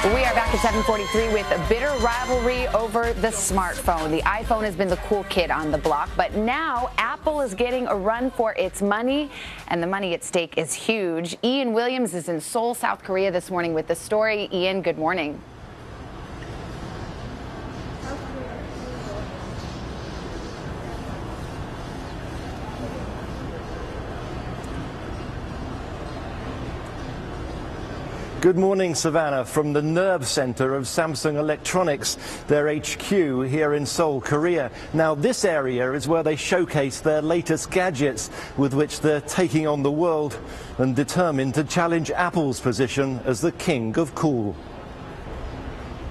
We are back at 7:43 with a bitter rivalry over the smartphone. The iPhone has been the cool kid on the block, but now Apple is getting a run for its money, and the money at stake is huge. Ian Williams is in Seoul, South Korea this morning with the story. Ian, good morning. Good morning, Savannah, from the nerve center of Samsung Electronics, their HQ here in Seoul, Korea. Now, this area is where they showcase their latest gadgets with which they're taking on the world and determined to challenge Apple's position as the king of cool.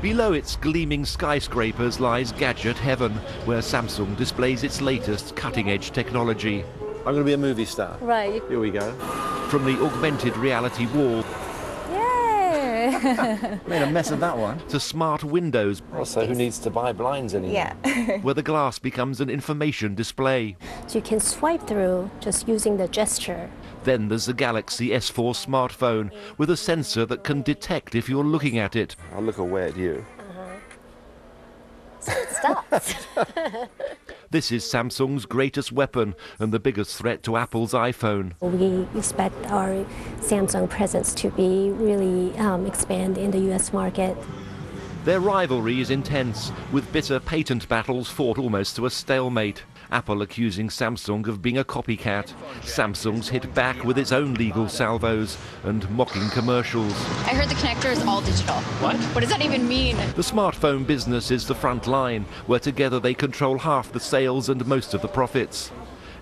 Below its gleaming skyscrapers lies gadget heaven, where Samsung displays its latest cutting-edge technology. I'm going to be a movie star. Right. Here we go. From the augmented reality wall Made a mess of that one. to smart windows, Also, who needs to buy blinds anymore? Yeah. where the glass becomes an information display. So you can swipe through just using the gesture. Then there's the Galaxy S4 smartphone with a sensor that can detect if you're looking at it. I'll look away at you. So it stops. This is Samsung's greatest weapon and the biggest threat to Apple's iPhone. We expect our Samsung presence to be really expand in the U.S. market. Their rivalry is intense, with bitter patent battles fought almost to a stalemate. Apple accusing Samsung of being a copycat. Samsung's hit back with its own legal salvos and mocking commercials. I heard the connector is all digital. What? What does that even mean? The smartphone business is the front line, where together they control half the sales and most of the profits.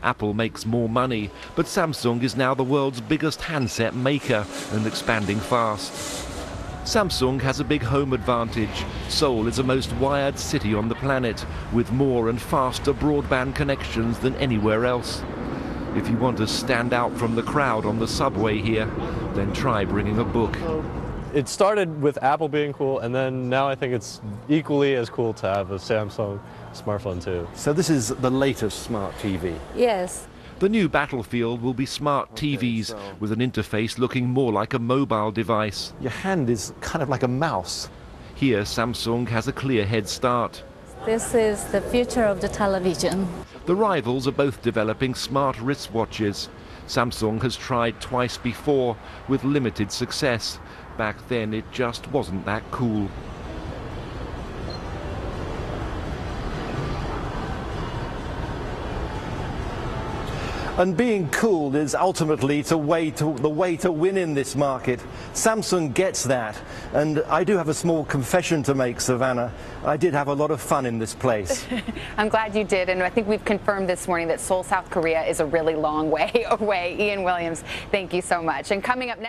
Apple makes more money, but Samsung is now the world's biggest handset maker and expanding fast. Samsung has a big home advantage. Seoul is the most wired city on the planet, with more and faster broadband connections than anywhere else. If you want to stand out from the crowd on the subway here, then try bringing a book. It started with Apple being cool, and then now I think it's equally as cool to have a Samsung smartphone too. So this is the latest smart TV. Yes. The new battlefield will be smart TVs, with an interface looking more like a mobile device. Your hand is kind of like a mouse. Here, Samsung has a clear head start. This is the future of the television. The rivals are both developing smart wristwatches. Samsung has tried twice before, with limited success. Back then, it just wasn't that cool. And being cool is ultimately the way to win in this market. Samsung gets that. And I do have a small confession to make, Savannah. I did have a lot of fun in this place. I'm glad you did, and I think we've confirmed this morning that Seoul, South Korea is a really long way away. Ian Williams, thank you so much. And coming up next.